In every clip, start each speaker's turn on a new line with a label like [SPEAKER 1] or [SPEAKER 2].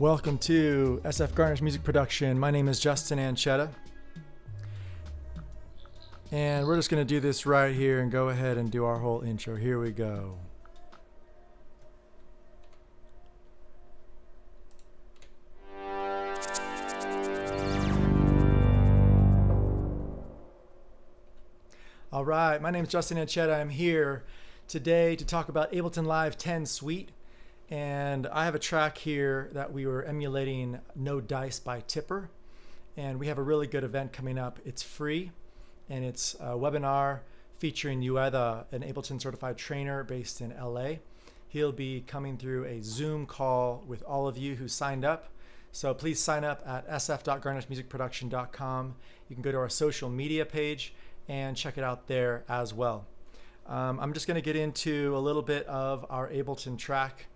[SPEAKER 1] Welcome to SF Garnish Music Production. My name is Justin Anchetta. And we're just going to do this right here and go ahead and do our whole intro. Here we go. All right, my name is Justin Anchetta. I'm here today to talk about Ableton Live 10 Suite. And I have a track here that we were emulating No Dice by Tipper. And we have a really good event coming up. It's free, and it's a webinar featuring Ueda, an Ableton certified trainer based in LA. He'll be coming through a Zoom call with all of you who signed up. So please sign up at sf.garnishmusicproduction.com. You can go to our social media page and check it out there as well. I'm just going to get into a little bit of our Ableton track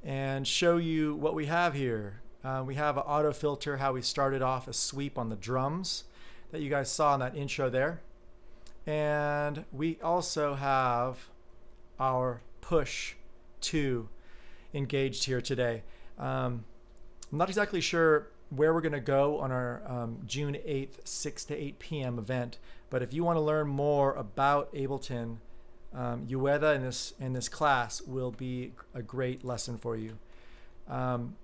[SPEAKER 1] and show you what we have here. We have an auto filter, how we started off a sweep on the drums that you guys saw in that intro there. And we also have our push 2 engaged here today. I'm not exactly sure where we're going to go on our June 8th, 6 to 8 p.m. event, but if you want to learn more about Ableton, Ueda in this class will be a great lesson for you.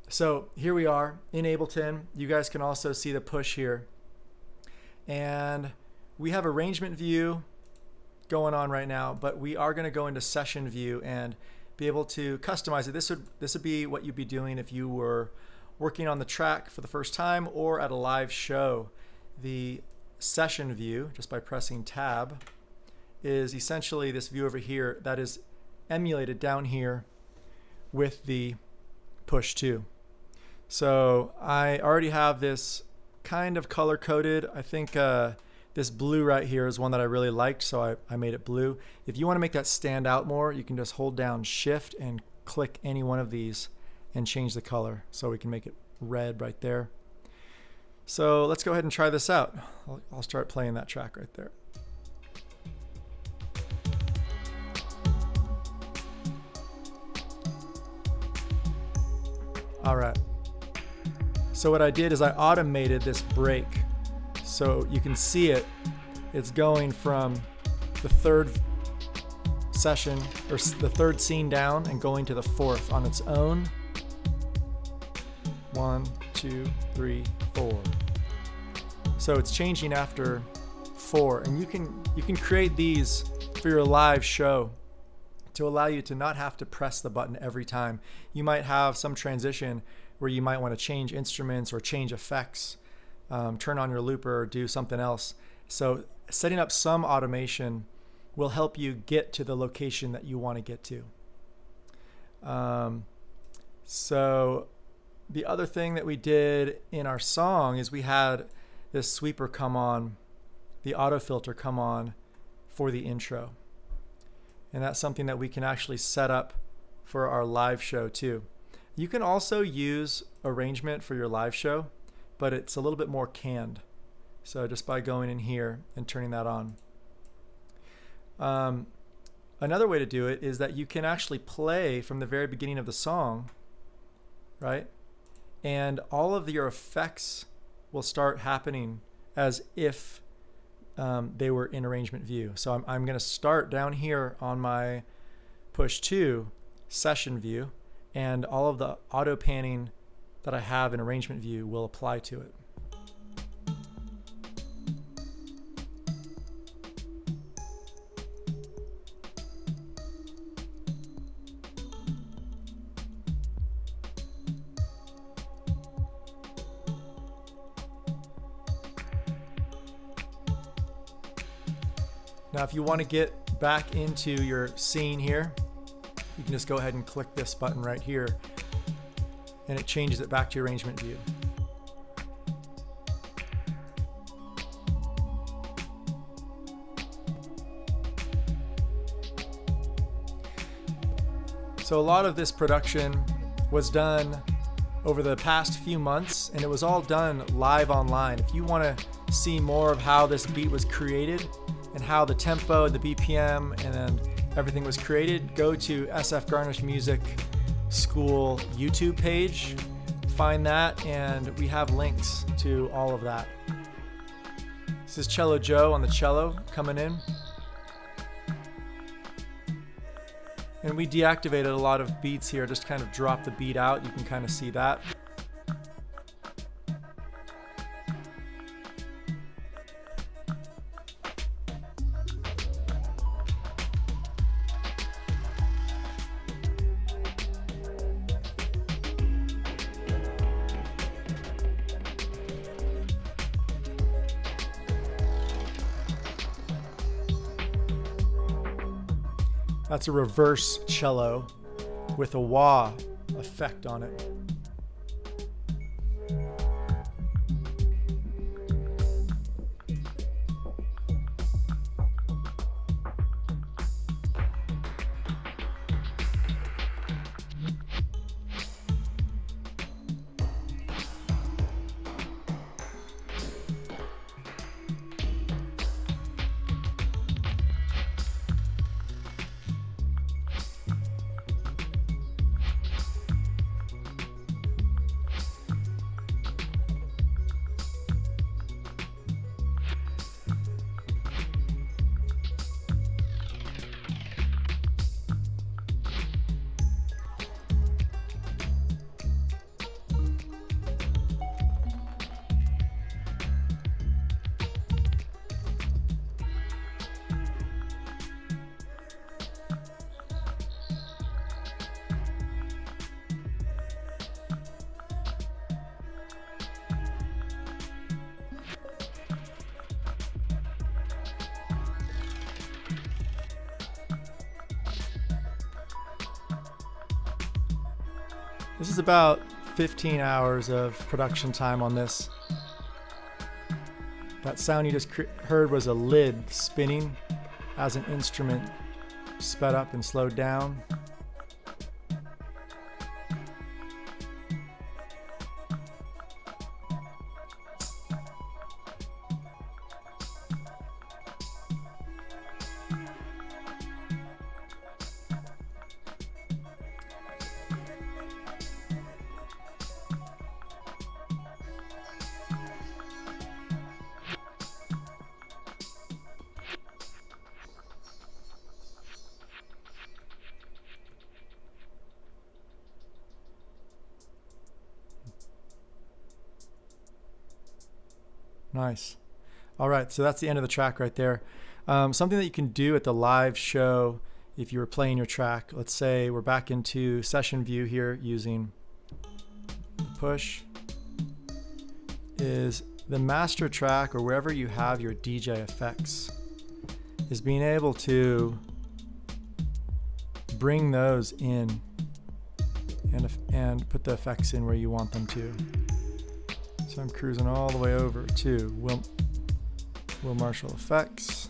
[SPEAKER 1] So here we are in Ableton. You guys can also see the push here. And we have arrangement view going on right now, but we are going to go into session view and be able to customize it. This would be what you'd be doing if you were working on the track for the first time or at a live show. The session view, just by pressing tab, is essentially this view over here that is emulated down here with the push 2. So I already have this kind of color coded. I think this blue right here is one that I really liked, so I made it blue. If you want to make that stand out more, you can just hold down shift and click any one of these and change the color, so we can make it red right there. So let's go ahead and try this out. I'll start playing that track right there. All right, so what I did is I automated this break. So you can see it's going from the third session, or the third scene down, and going to the fourth on its own. 1, 2, 3, 4. So it's changing after 4, and you can create these for your live show to allow you to not have to press the button every time. You might have some transition where you might want to change instruments or change effects, turn on your looper or do something else. So setting up some automation will help you get to the location that you want to get to. So the other thing that we did in our song is we had this sweeper come on, the auto filter come on for the intro. And that's something that we can actually set up for our live show too. You can also use arrangement for your live show, but it's a little bit more canned. So just by going in here and turning that on. Another way to do it is that you can actually play from the very beginning of the song, right? And all of your effects will start happening as if they were in arrangement view. So I'm going to start down here on my push 2 session view, and all of the auto panning that I have in arrangement view will apply to it. Now, if you want to get back into your scene here, you can just go ahead and click this button right here, and it changes it back to your arrangement view. So a lot of this production was done over the past few months, and it was all done live online. If you want to see more of how this beat was created and how the tempo and the BPM and then everything was created, go to SF Garnish Music School YouTube page, find that, and we have links to all of that. This is Cello Joe on the cello coming in. And we deactivated a lot of beats here, just kind of drop the beat out. You can kind of see that. That's a reverse cello with a wah effect on it. This is about 15 hours of production time on this. That sound you just heard was a lid spinning as an instrument sped up and slowed down. Nice. All right, so that's the end of the track right there. Something that you can do at the live show if you were playing your track. Let's say we're back into session view here using push. Is the master track, or wherever you have your DJ effects, is being able to bring those in and put the effects in where you want them to. So I'm cruising all the way over to Will Marshall Effects.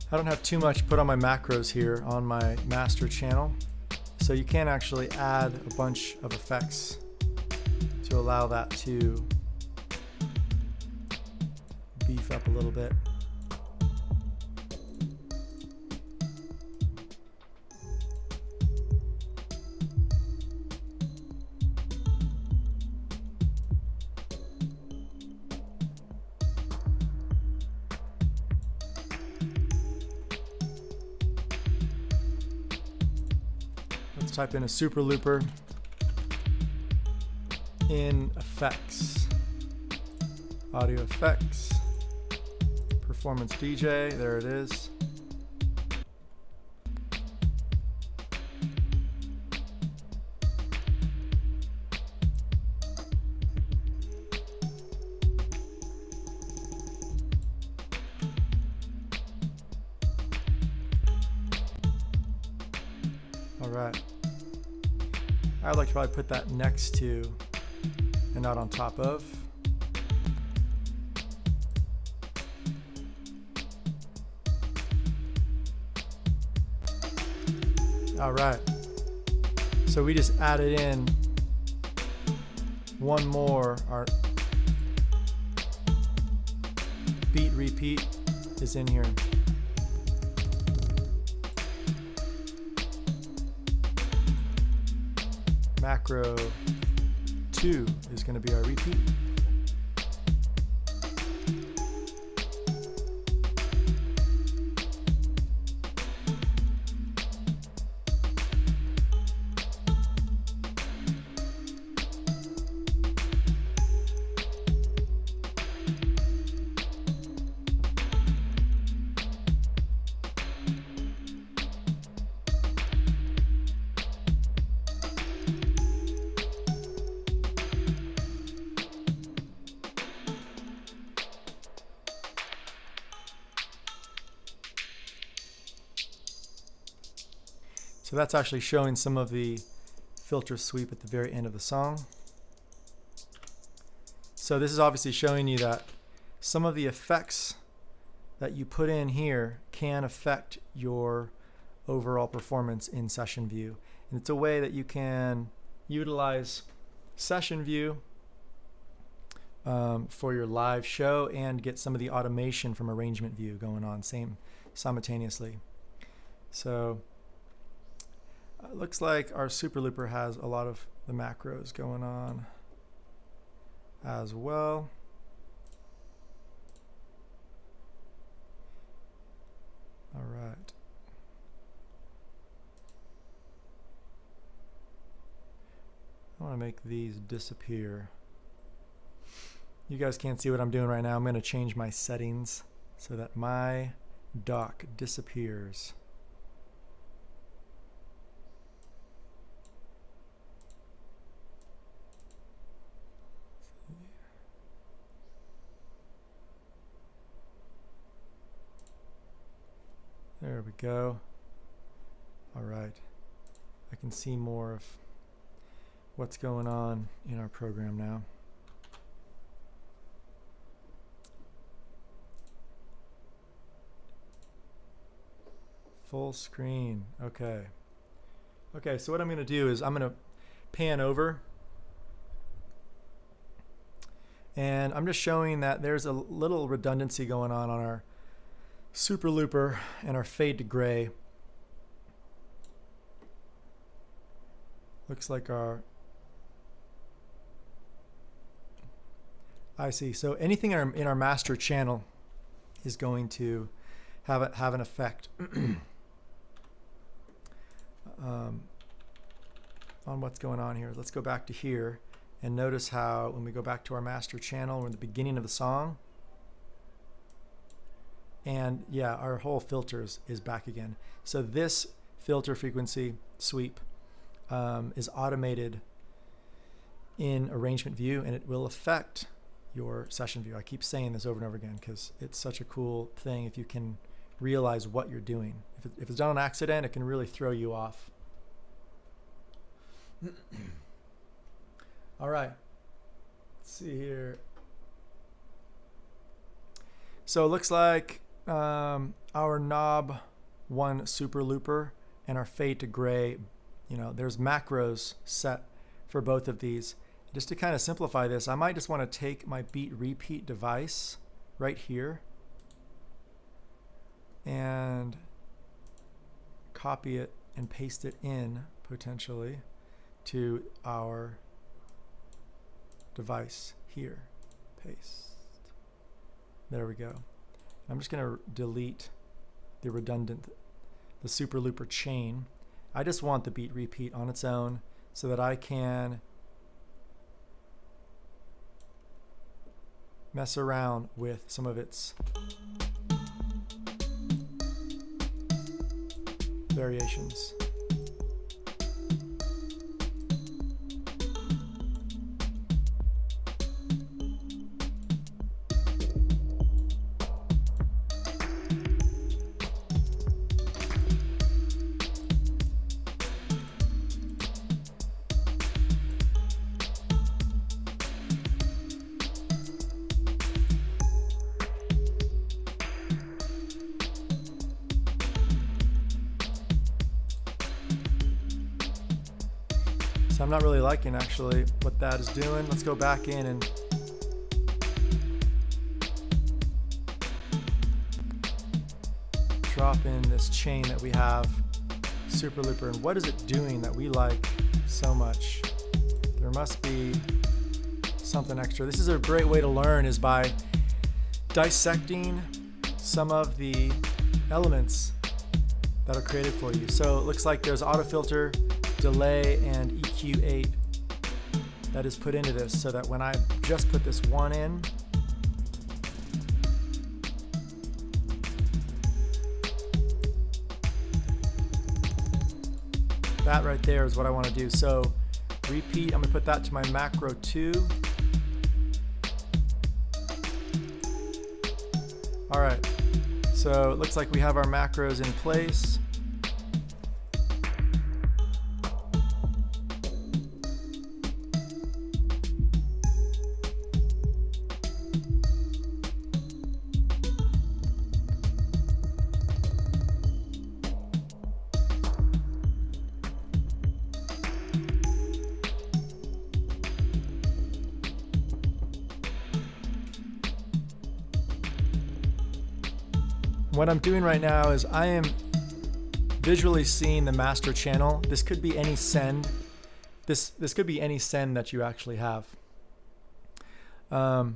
[SPEAKER 1] I don't have too much put on my macros here on my master channel, so you can actually add a bunch of effects to allow that to beef up a little bit. Type in a super looper. in effects, audio effects, performance DJ, there it is. All right. I'd like to probably put that next to and not on top of. All right. So we just added in one more. Our beat repeat is in here. Macro 2 is going to be our repeat. So that's actually showing some of the filter sweep at the very end of the song. So this is obviously showing you that some of the effects that you put in here can affect your overall performance in Session View. And it's a way that you can utilize Session View for your live show and get some of the automation from Arrangement View going on simultaneously. So it looks like our Super Looper has a lot of the macros going on as well. All right. I want to make these disappear. You guys can't see what I'm doing right now. I'm going to change my settings so that my dock disappears. There we go. All right. I can see more of what's going on in our program now. Full screen. Okay. Okay, so what I'm going to do is I'm going to pan over. And I'm just showing that there's a little redundancy going on our Super Looper and our fade to gray. Looks like our, I see. So anything in our master channel is going to have an effect on what's going on here. Let's go back to here and notice how when we go back to our master channel, we're in the beginning of the song. And yeah, our whole filters is back again. So this filter frequency sweep is automated in Arrangement View, and it will affect your Session View. I keep saying this over and over again because it's such a cool thing if you can realize what you're doing. If it's done on accident, it can really throw you off. All right, let's see here. So it looks like our knob 1 Super Looper and our fade to gray, there's macros set for both of these. Just to kind of simplify this, I might just want to take my beat repeat device right here and copy it and paste it in potentially to our device here. Paste. There we go. I'm just going to delete the redundant, the Super Looper chain. I just want the beat repeat on its own so that I can mess around with some of its variations. So I'm not really liking actually what that is doing. Let's go back in and drop in this chain that we have, super looper, and what is it doing that we like so much? There must be something extra. This is a great way to learn, is by dissecting some of the elements that are created for you. So it looks like there's auto filter, delay, and EQ8 that is put into this, so that when I just put this one in, that right there is what I want to do. So repeat, I'm going to put that to my macro 2. All right, so it looks like we have our macros in place. What I'm doing right now is I am visually seeing the master channel. This could be any send. This could be any send that you actually have. But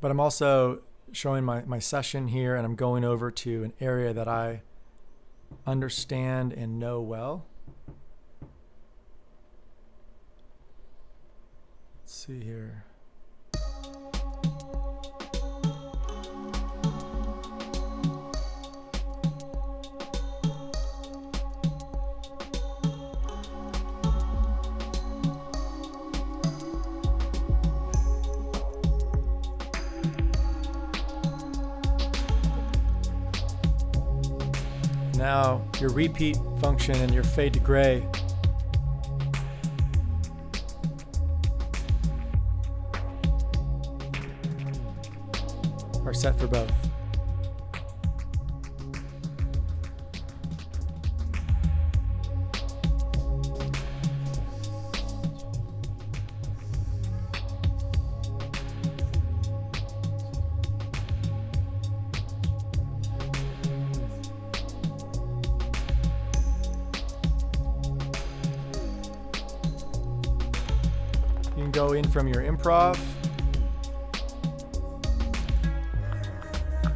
[SPEAKER 1] I'm also showing my session here, and I'm going over to an area that I understand and know well. Let's see here. Now your repeat function and your fade to gray are set for both. You can go in from your improv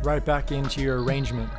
[SPEAKER 1] right back into your arrangement.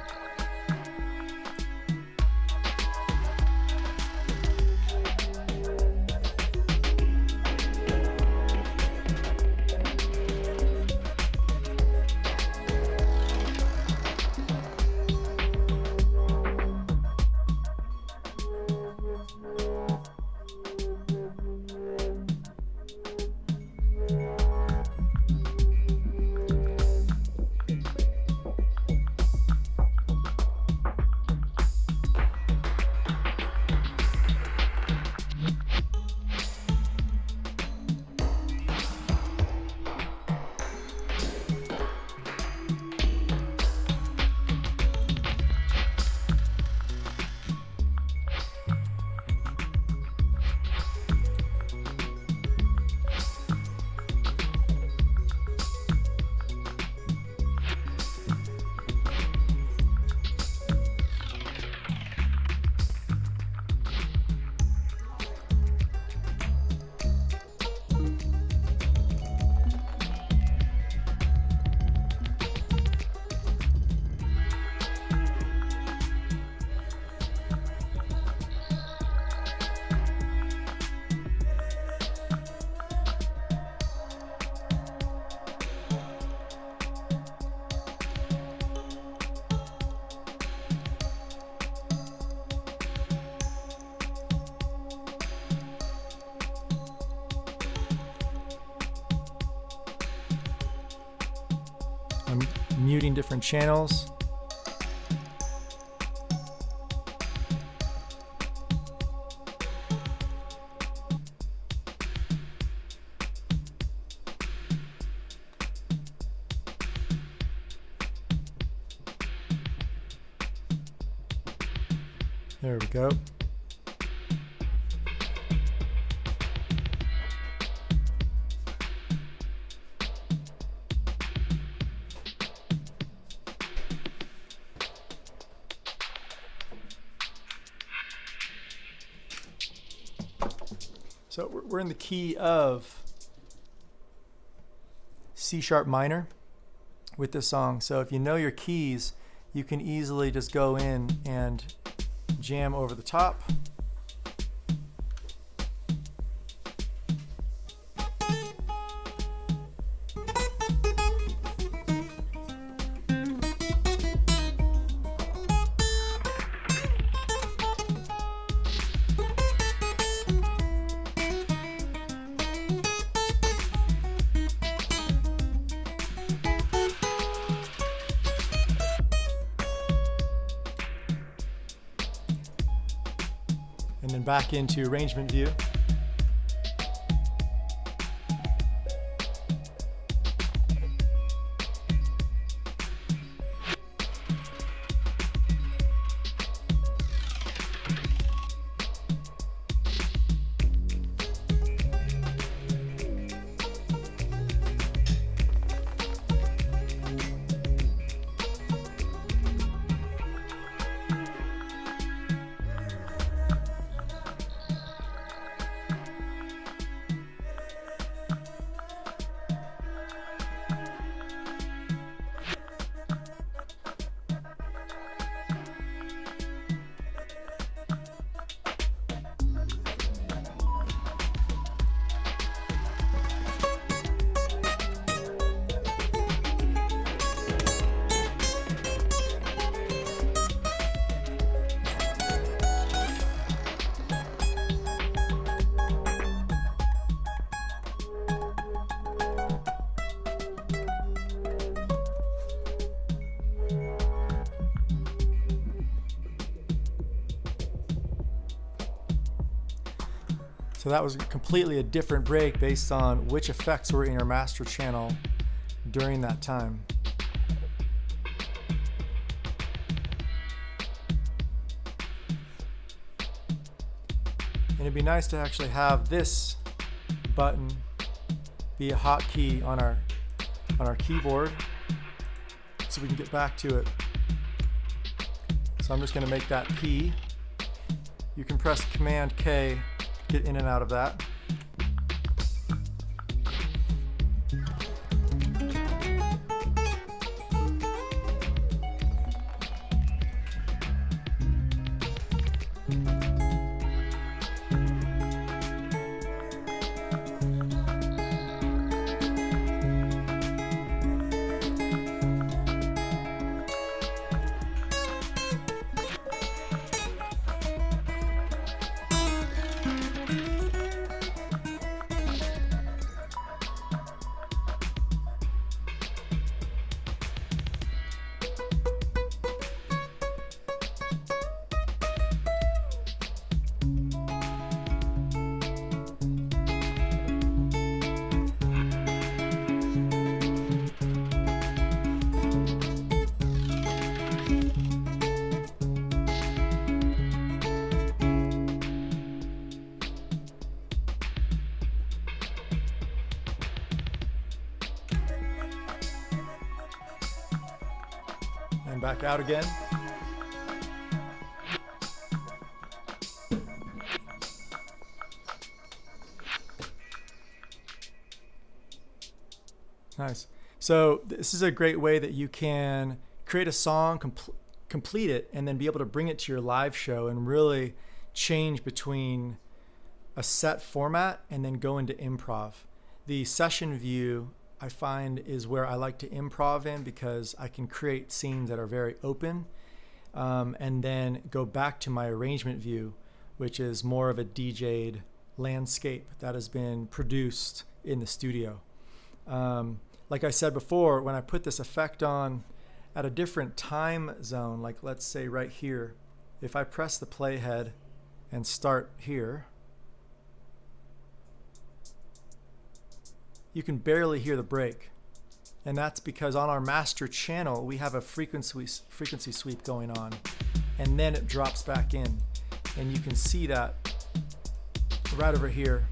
[SPEAKER 1] muting different channels. There we go. So we're in the key of C sharp minor with this song. So if you know your keys, you can easily just go in and jam over the top. And then back into arrangement view. So that was completely a different break based on which effects were in your master channel during that time. And it'd be nice to actually have this button be a hotkey on our keyboard so we can get back to it. So I'm just going to make that P. You can press Command K, get in and out of that. And back out again. Nice. So this is a great way that you can create a song, complete it, and then be able to bring it to your live show and really change between a set format and then go into improv. The session view I find is where I like to improv in because I can create scenes that are very open and then go back to my arrangement view, which is more of a DJ'd landscape that has been produced in the studio. Like I said before, when I put this effect on at a different time zone, like let's say right here, if I press the playhead and start here, you can barely hear the break. And that's because on our master channel, we have a frequency sweep going on, and then it drops back in. And you can see that right over here.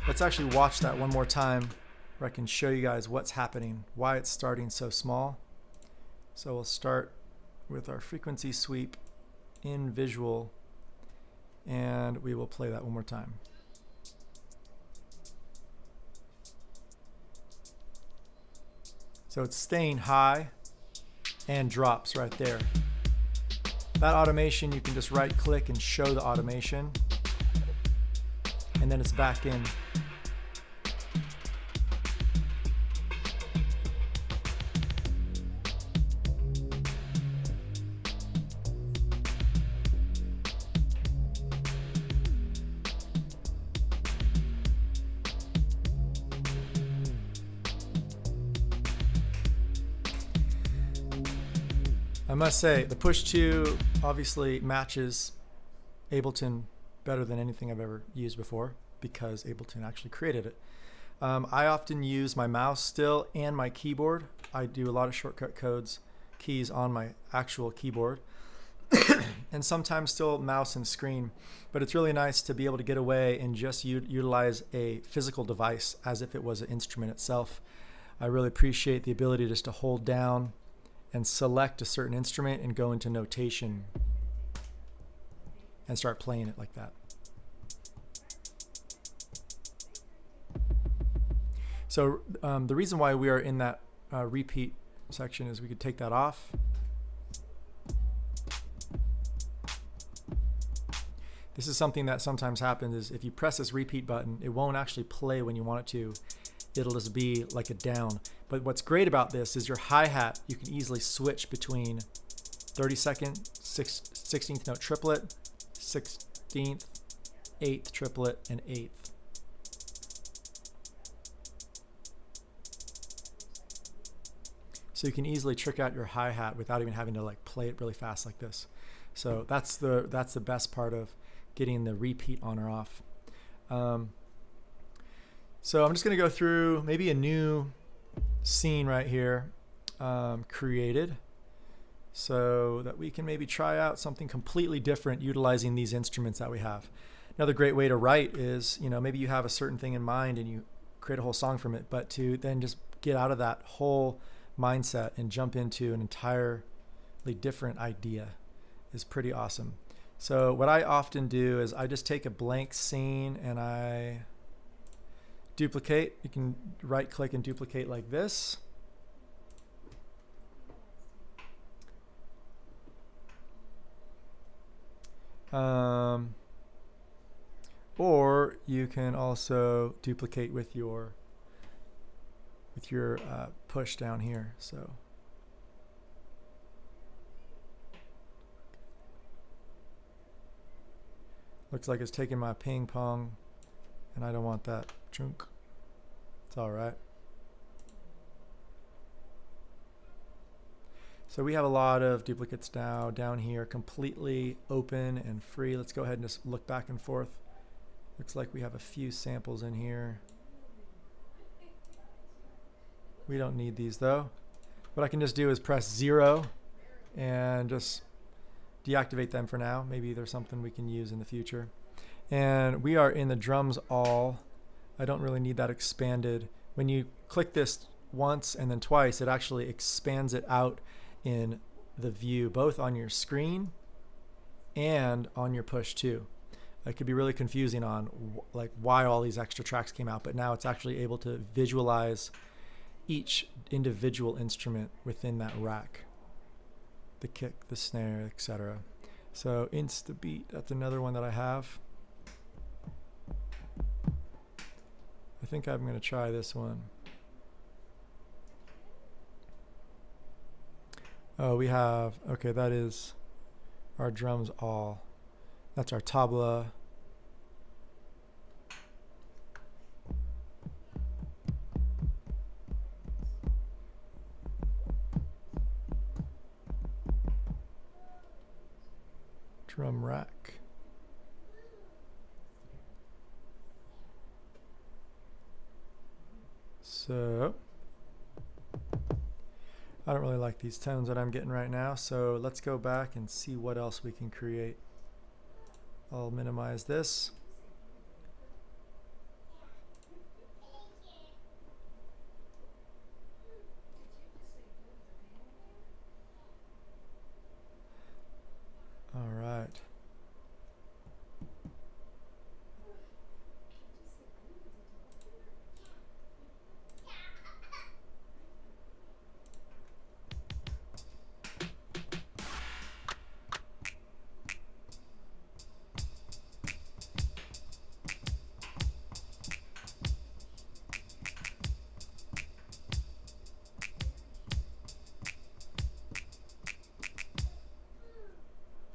[SPEAKER 1] Let's actually watch that one more time where I can show you guys what's happening, why it's starting so small. So we'll start with our frequency sweep in visual, and we will play that one more time. So it's staying high and drops right there. That automation, you can just right click and show the automation, and then it's back in. I must say, the push 2 obviously matches Ableton better than anything I've ever used before, because Ableton actually created it. I often use my mouse still and my keyboard. I do a lot of shortcut keys on my actual keyboard, and sometimes still mouse and screen. But it's really nice to be able to get away and just utilize a physical device as if it was an instrument itself. I really appreciate the ability just to hold down and select a certain instrument and go into notation and start playing it like that. So the reason why we are in that repeat section is we could take that off. This is something that sometimes happens, is if you press this repeat button, it won't actually play when you want it to. It'll just be like a down. But what's great about this is your hi-hat, you can easily switch between 32nd, 16th note triplet, 16th, 8th triplet, and 8th. So you can easily trick out your hi-hat without even having to like play it really fast like this. So that's the best part of getting the repeat on or off. So I'm just going to go through maybe a new scene right here, created, so that we can maybe try out something completely different utilizing these instruments that we have. Another great way to write is, maybe you have a certain thing in mind and you create a whole song from it, but to then just get out of that whole mindset and jump into an entirely different idea is pretty awesome. So what I often do is I just take a blank scene and I duplicate. You can right click and duplicate like this. Or you can also duplicate with your push down here. So looks like it's taking my ping pong, and I don't want that. Chunk. It's all right. So we have a lot of duplicates now down here, completely open and free. Let's go ahead and just look back and forth. Looks like we have a few samples in here. We don't need these though. What I can just do is press 0 and just deactivate them for now. Maybe there's something we can use in the future. And we are in the drums all. I don't really need that expanded. When you click this once and then twice, it actually expands it out in the view, both on your screen and on your push 2. It could be really confusing on like why all these extra tracks came out, but now it's actually able to visualize each individual instrument within that rack. The kick, the snare, etc. So Instabeat, that's another one that I have. I think I'm going to try this one. Oh, we have, okay, that is our drums all. That's our tabla. drum rack. So I don't really like these tones that I'm getting right now, so let's go back and see what else we can create. I'll minimize this. All right.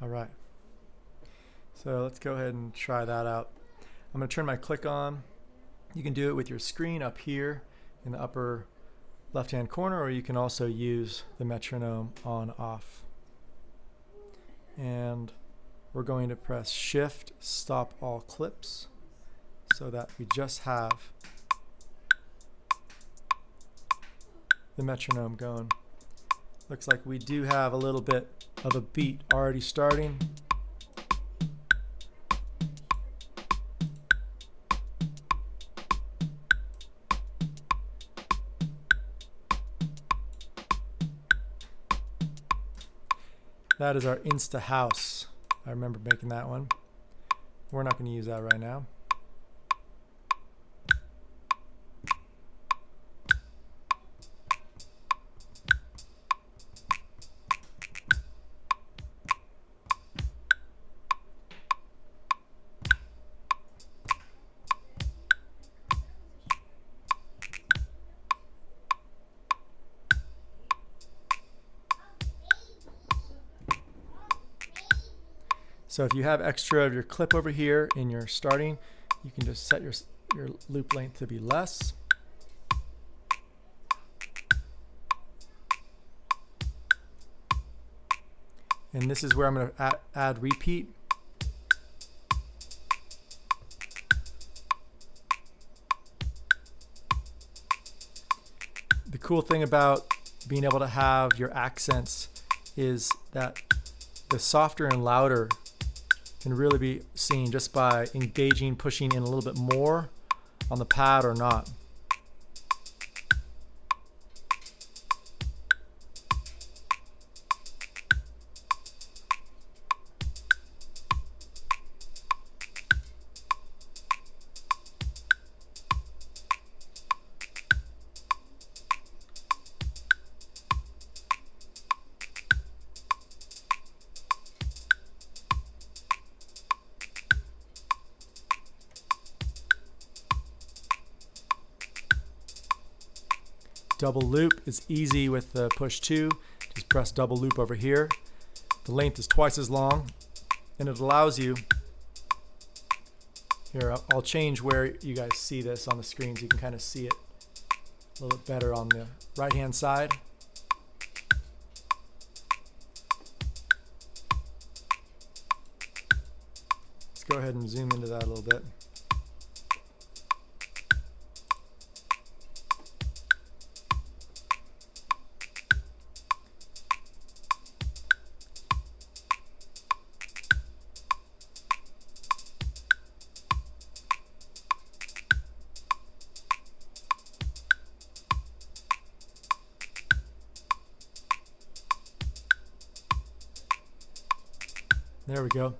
[SPEAKER 1] All right. So let's go ahead and try that out. I'm going to turn my click on. You can do it with your screen up here in the upper left-hand corner, or you can also use the metronome on off. And we're going to press Shift, stop all clips, so that we just have the metronome going. Looks like we do have a little bit of a beat already starting. That is our Insta House. I remember making that one. We're not going to use that right now. So if you have extra of your clip over here in your starting, you can just set your loop length to be less. And this is where I'm going to add repeat. The cool thing about being able to have your accents is that the softer and louder can really be seen just by engaging, pushing in a little bit more on the pad or not. Double loop is easy with the push 2. Just press double loop over here. The length is twice as long, and it allows you, here I'll change where you guys see this on the screen so you can kind of see it a little bit better on the right hand side. Let's go ahead and zoom into that a little bit. There we go.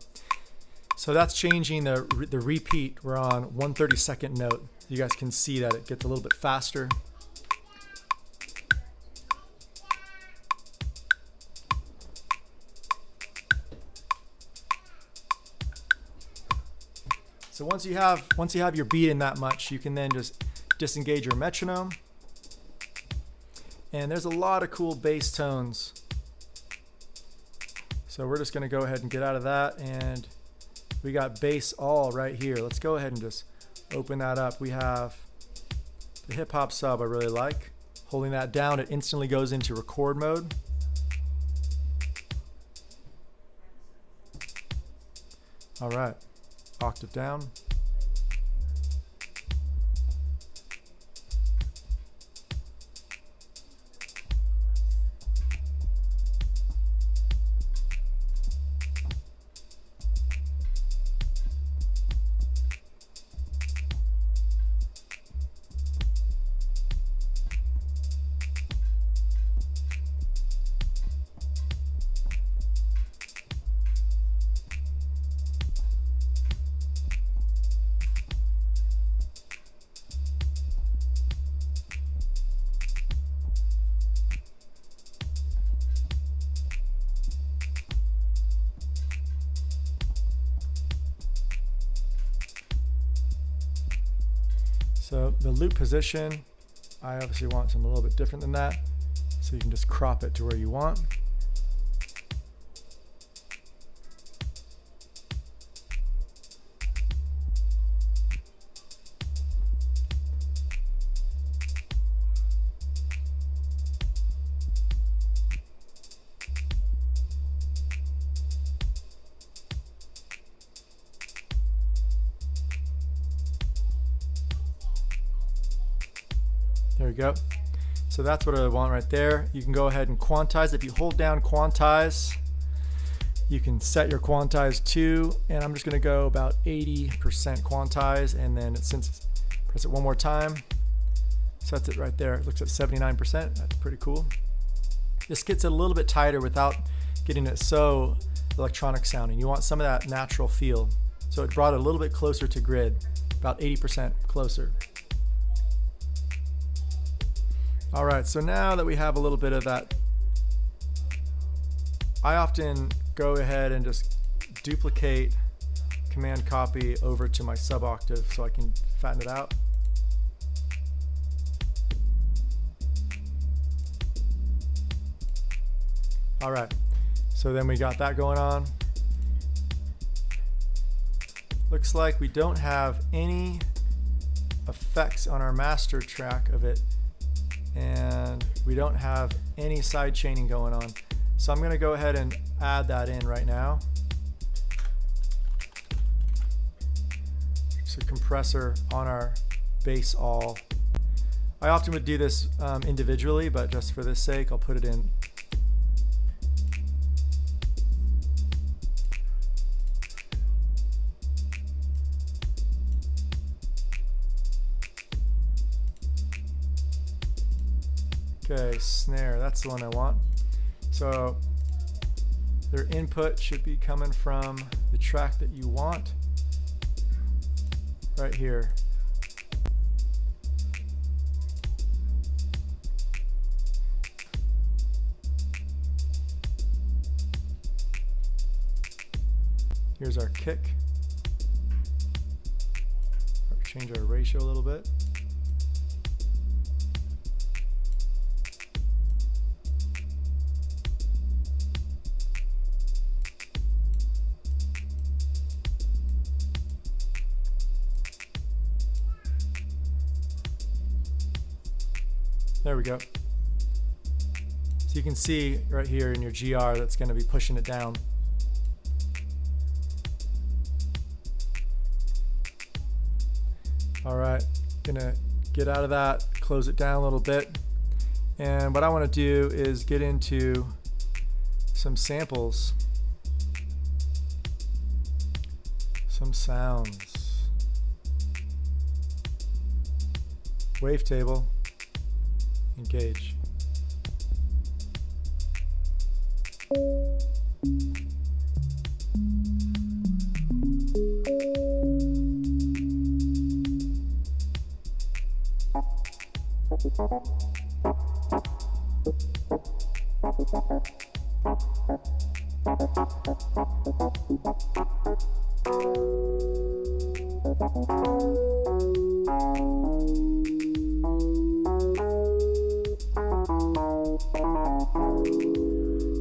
[SPEAKER 1] So that's changing the repeat. We're on 1/32 note. You guys can see that it gets a little bit faster. So once you have your beat in that much, you can then just disengage your metronome. And there's a lot of cool bass tones. So we're just going to go ahead and get out of that, and we got bass all right here. Let's go ahead and just open that up. We have the hip hop sub I really like. Holding that down, it instantly goes into record mode. All right, octave down. So the loop position, I obviously want something a little bit different than that. So you can just crop it to where you want. There you go. So that's what I want right there. You can go ahead and quantize. If you hold down quantize, you can set your quantize to, and I'm just going to go about 80% quantize, and then since press it one more time, sets it right there. It looks at 79%. That's pretty cool. This gets it a little bit tighter without getting it so electronic sounding. You want some of that natural feel. So it brought it a little bit closer to grid, about 80% closer. All right, so now that we have a little bit of that, I often go ahead and just duplicate command copy over to my sub octave so I can fatten it out. All right, so then we got that going on. Looks like we don't have any effects on our master track of it, and we don't have any side chaining going on. So I'm going to go ahead and add that in right now. So compressor on our bass all. I often would do this individually, but just for this sake, I'll put it in. Okay, snare, that's the one I want. So their input should be coming from the track that you want right here. Here's our kick. Change our ratio a little bit. There we go. So you can see right here in your GR that's going to be pushing it down. All right, gonna get out of that, close it down a little bit. And what I want to do is get into some samples, some sounds. Wavetable. Engage.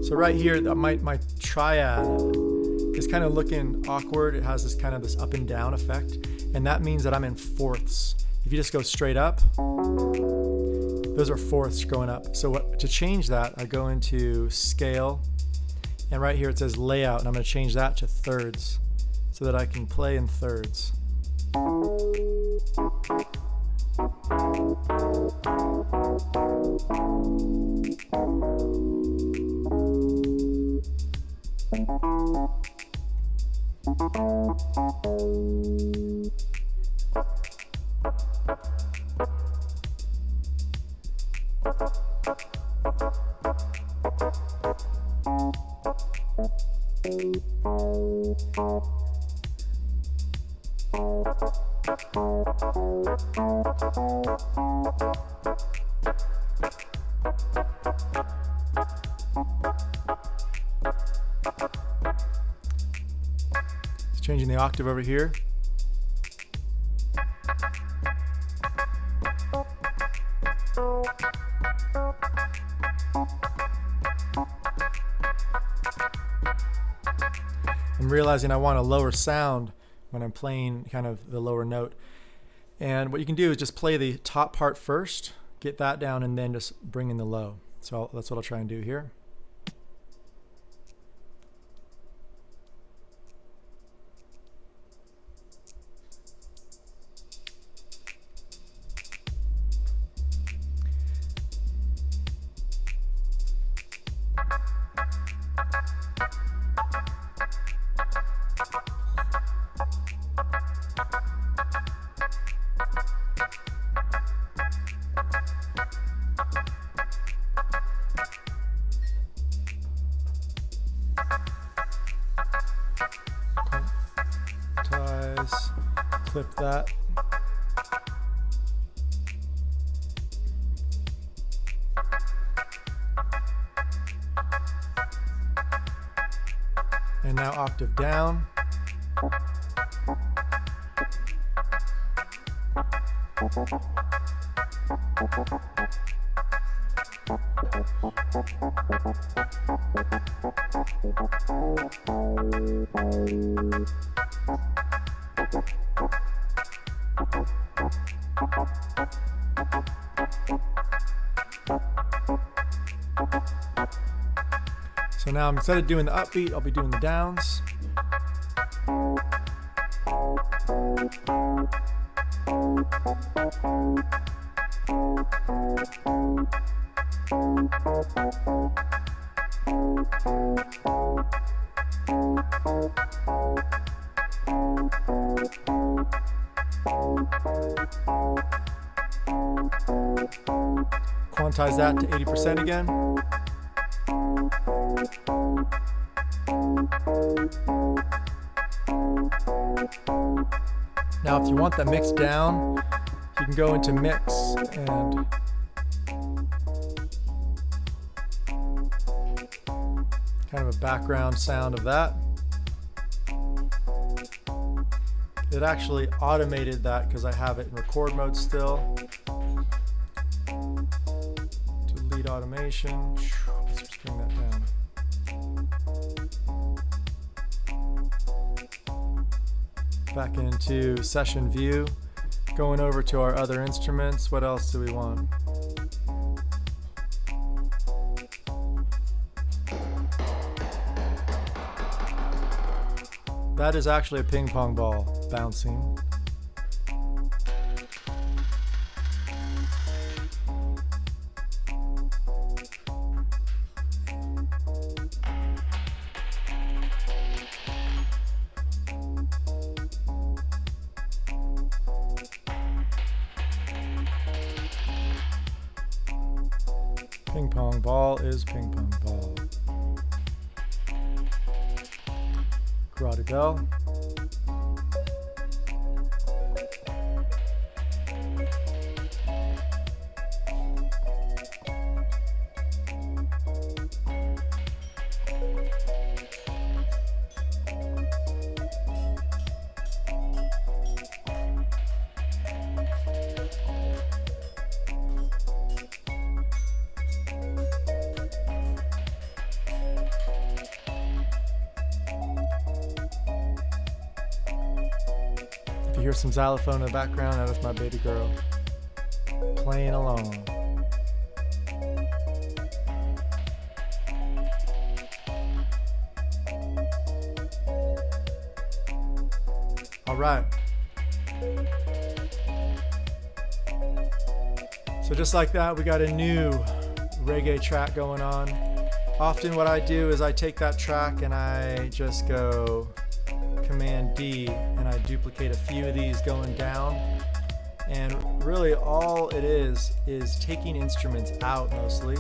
[SPEAKER 1] So right here, my triad is kind of looking awkward. It has this up and down effect, and that means that I'm in fourths. If you just go straight up, those are fourths going up. So to change that, I go into scale, and right here it says layout, and I'm going to change that to thirds. so that I can play in thirds. Changing the octave over here. I'm realizing I want a lower sound when I'm playing kind of the lower note. And what you can do is just play the top part first, get that down, and then just bring in the low. So that's what I'll try and do here. Clip that. And now octave down. So now instead of doing the upbeat, I'll be doing the downs. Quantize that to 80% again. Now if you want that mix down, you can go into mix and kind of a background sound of that. It actually automated that because I have it in record mode still. Delete automation. Let's just bring that down. Back into session view. Going over to our other instruments. What else do we want? That is actually a ping pong ball bouncing. Ping pong ball is ping pong ball. Grotty bell. If you hear some xylophone in the background, that is my baby girl playing along. All right. So just like that, we got a new reggae track going on. Often what I do is I take that track and I just go Command D and I duplicate a few of these going down. And really all it is taking instruments out mostly.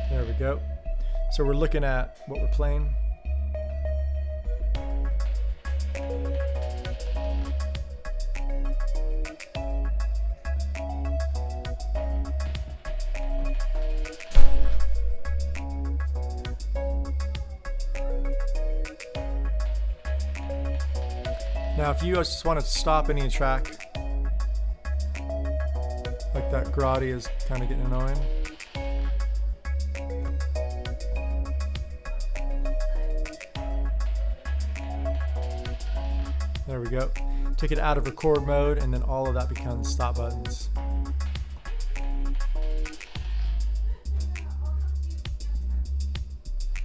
[SPEAKER 1] There we go. So we're looking at what we're playing. Now, if you guys just want to stop any track, like that grotty is kind of getting annoying. There we go. Take it out of record mode and then all of that becomes stop buttons.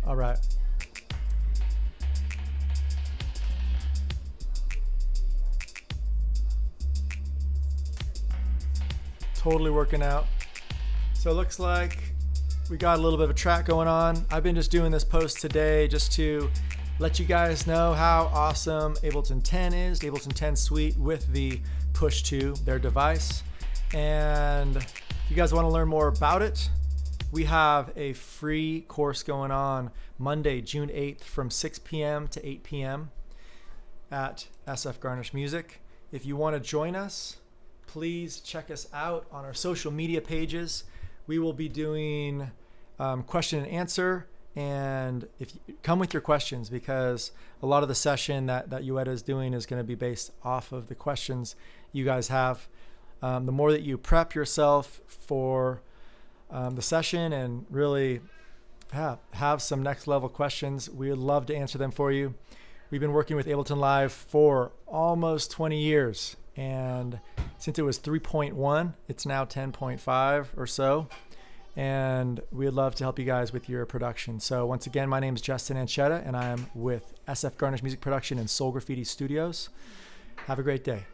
[SPEAKER 1] All right. Totally working out. So it looks like we got a little bit of a track going on. I've been just doing this post today just to let you guys know how awesome Ableton 10 is, the Ableton 10 suite with the push to their device. And if you guys want to learn more about it, we have a free course going on Monday, June 8th from 6 p.m. to 8 p.m. at SF Garnish Music. If you want to join us, please check us out on our social media pages. We will be doing question and answer. And if you come with your questions, because a lot of the session that Ueda is doing is going to be based off of the questions you guys have. The more that you prep yourself for the session and really have some next level questions, we would love to answer them for you. We've been working with Ableton Live for almost 20 years. And since it was 3.1, it's now 10.5 or so. And we'd love to help you guys with your production. So once again, my name is Justin Anchetta, and I'm with SF Garnish Music Production and Soul Graffiti Studios. Have a great day.